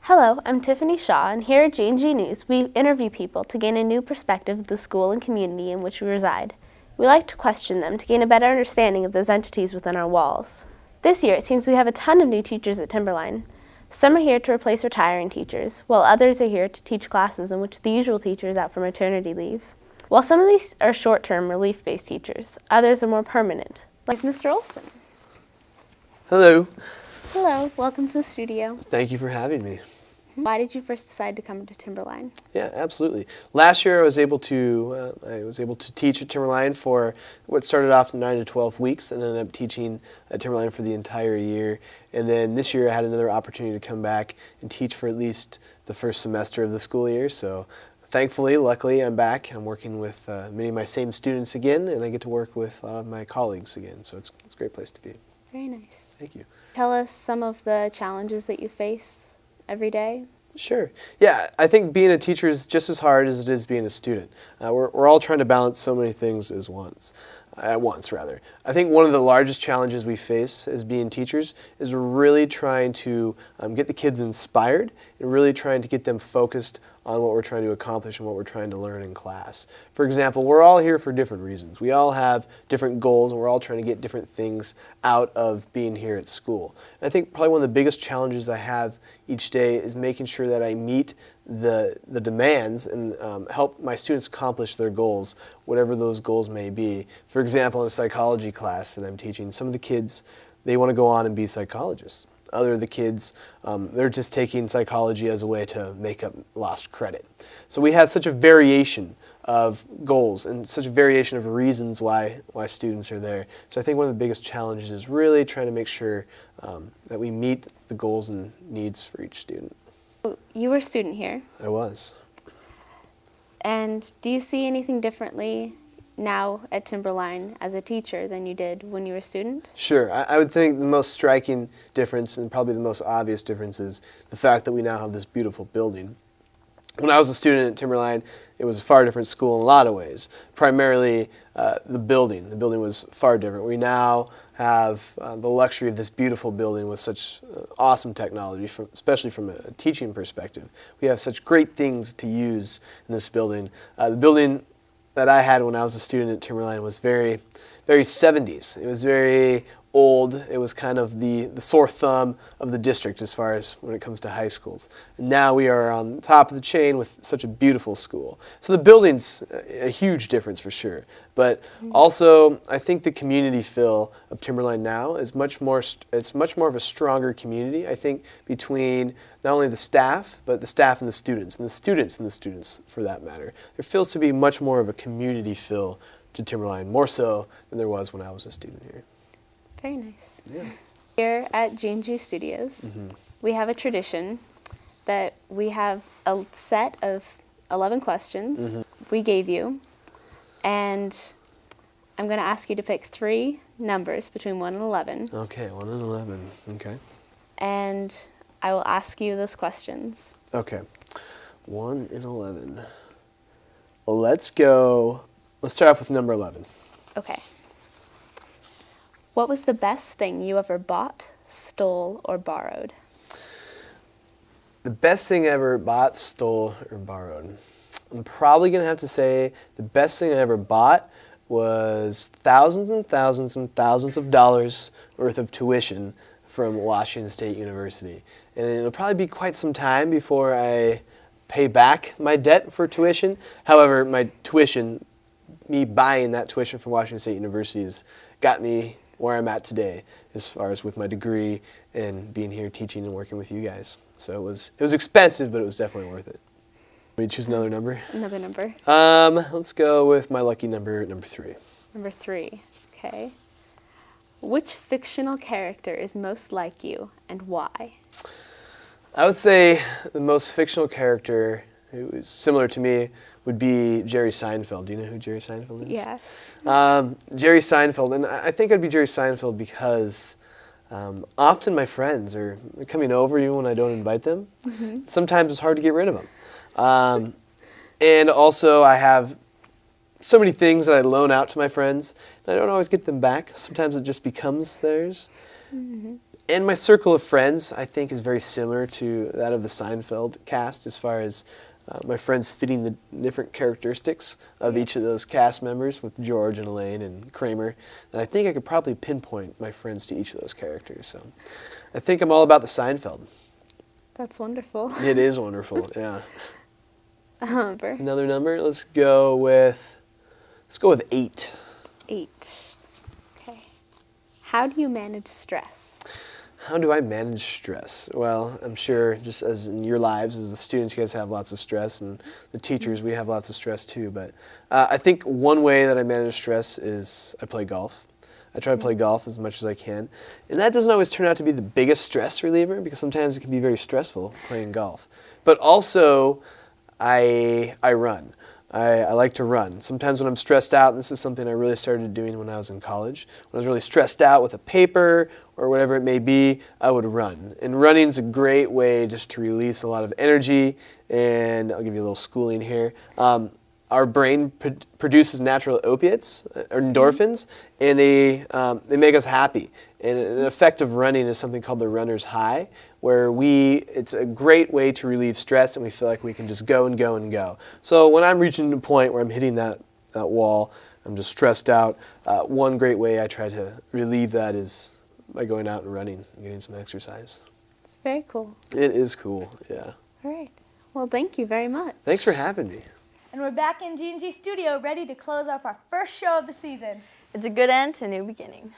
Hello, I'm Tiffany Shaw, and here at GNG News, we interview people to gain a new perspective of the school and community in which we reside. We like to question them to gain a better understanding of those entities within our walls. This year, it seems we have a ton of new teachers at Timberline. Some are here to replace retiring teachers, while others are here to teach classes in which the usual teacher is out for maternity leave. While some of these are short-term, relief-based teachers, others are more permanent, like Mr. Olson. Hello. Hello, welcome to the studio. Thank you for having me. Why did you first decide to come to Timberline? Yeah, absolutely. Last year I was able to teach at Timberline for what started off 9 to 12 weeks, and ended up teaching at Timberline for the entire year. And then this year I had another opportunity to come back and teach for at least the first semester of the school year. So thankfully, luckily, I'm back. I'm working with many of my same students again, and I get to work with a lot of my colleagues again. So it's a great place to be. Very nice. Thank you. Tell us some of the challenges that you face every day. Sure. Yeah, I think being a teacher is just as hard as it is being a student. We're all trying to balance so many things at once. I think one of the largest challenges we face as being teachers is really trying to get the kids inspired and really trying to get them focused on what we're trying to accomplish and what we're trying to learn in class. For example, we're all here for different reasons. We all have different goals, and we're all trying to get different things out of being here at school. And I think probably one of the biggest challenges I have each day is making sure that I meet the demands and help my students accomplish their goals, whatever those goals may be. For example, in a psychology class that I'm teaching, some of the kids, they want to go on and be psychologists. Other of the kids, they're just taking psychology as a way to make up lost credit. So we have such a variation of goals and such a variation of reasons why students are there. So I think one of the biggest challenges is really trying to make sure that we meet the goals and needs for each student. You were a student here. I was. And do you see anything differently now at Timberline as a teacher than you did when you were a student? Sure. I would think the most striking difference, and probably the most obvious difference, is the fact that we now have this beautiful building. When I was a student at Timberline, it was a far different school in a lot of ways. Primarily the building. The building was far different. We now have the luxury of this beautiful building with such awesome technology, especially from a teaching perspective. We have such great things to use in this building. The building that I had when I was a student at Timberline was very 70s. It was very old. It was kind of the sore thumb of the district as far as when it comes to high schools. And now we are on top of the chain with such a beautiful school. So the building's a huge difference for sure. But also, I think the community feel of Timberline now is much more of a stronger community, I think, between not only the staff, but the staff and the students, and the students for that matter. There feels to be much more of a community feel to Timberline, more so than there was when I was a student here. Very nice. Yeah. Here at GNG Studios, we have a tradition that we have a set of 11 questions we gave you, and I'm going to ask you to pick 3 numbers between 1 and 11. Okay, 1 and 11. Okay. And I will ask you those questions. Okay. 1 and 11. Well, let's start off with number 11. Okay. What was the best thing you ever bought, stole, or borrowed? The best thing I ever bought, stole, or borrowed. I'm probably going to have to say the best thing I ever bought was thousands and thousands and thousands of dollars worth of tuition from Washington State University. And it'll probably be quite some time before I pay back my debt for tuition. However, me buying that tuition from Washington State University has got me where I'm at today as far as with my degree and being here teaching and working with you guys. So it was expensive, but it was definitely worth it. Let me choose another number. Another number. Let's go with my lucky number 3. Number 3. Okay. Which fictional character is most like you and why? I would say the most fictional character who is similar to me would be Jerry Seinfeld. Do you know who Jerry Seinfeld is? Yes. Jerry Seinfeld, and I think I'd be Jerry Seinfeld because often my friends are coming over even when I don't invite them. Sometimes it's hard to get rid of them. And also I have so many things that I loan out to my friends, and I don't always get them back. Sometimes it just becomes theirs. And my circle of friends, I think, is very similar to that of the Seinfeld cast as far as my friends fitting the different characteristics of each of those cast members with George and Elaine and Kramer. And I think I could probably pinpoint my friends to each of those characters. So I think I'm all about the Seinfeld. That's wonderful. It is wonderful, yeah. Amber. Another number? Let's go with 8. 8. Okay. How do you manage stress? How do I manage stress? Well, I'm sure just as in your lives, as the students, you guys have lots of stress, and the teachers, we have lots of stress too. But I think one way that I manage stress is I play golf. I try to play golf as much as I can. And that doesn't always turn out to be the biggest stress reliever because sometimes it can be very stressful playing golf. But also, I run. I like to run. Sometimes when I'm stressed out, and this is something I really started doing when I was in college, when I was really stressed out with a paper or whatever it may be, I would run. And running's a great way just to release a lot of energy, and I'll give you a little schooling here. Our brain produces natural opiates, or endorphins, and they make us happy. And an effect of running is something called the runner's high, where it's a great way to relieve stress, and we feel like we can just go and go and go. So when I'm reaching a point where I'm hitting that wall, I'm just stressed out, one great way I try to relieve that is by going out and running and getting some exercise. It's very cool. It is cool, yeah. All right. Well, thank you very much. Thanks for having me. And we're back in GNG studio ready to close off our first show of the season. It's a good end to a new beginning.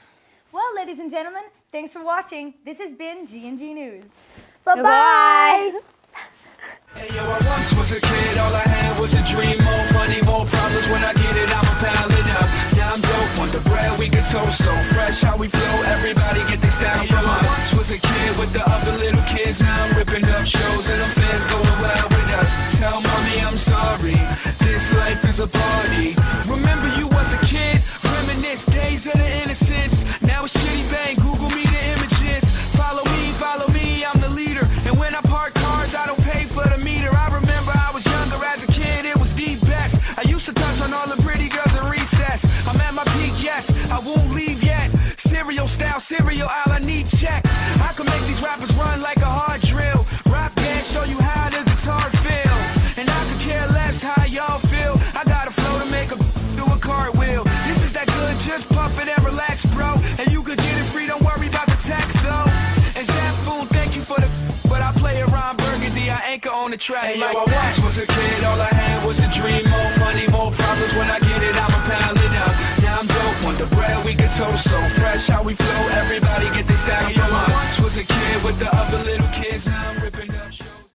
Well, ladies and gentlemen, thanks for watching. This has been GNG News. Bye-bye. Bye-bye. Hey yo, I once was a kid, all I had was a dream. More money, more problems, when I get it, I'ma pile it up. Now I'm dope, on the bread we can toast, so fresh how we flow, everybody get this down from us. I once was a kid with the other little kids, now I'm ripping up shows and them fans going wild with us. Tell mommy I'm sorry, this life is a party. Remember you was a kid, reminisce days of the innocence. Now it's shitty bang, Google me the images. Follow me, I'm the leader. And when I park cars, I don't pay for the meter. I remember I was younger as a kid, it was the best. I used to touch on all the pretty girls at recess. I'm at my peak, yes, I won't leave yet. Cereal style, cereal aisle, I need checks. I can make these rappers run like a hard drill. Rap band, show you how the guitar feel. And I could care less how y'all feel. I got a flow to make a do a cartwheel. This is that good, just pump it and relax, bro. And you could get it free, don't worry about the tax though. And Zaphoon, thank you for the but I play around Burgundy, I anchor on the track. Hey yo, I once was a kid, all I had was a dream. More money, more problems, when I get it, I'ma pile it up. Now I'm dope, on the bread we can toast, so fresh how we flow, everybody get this down from us. I once was a kid with the other little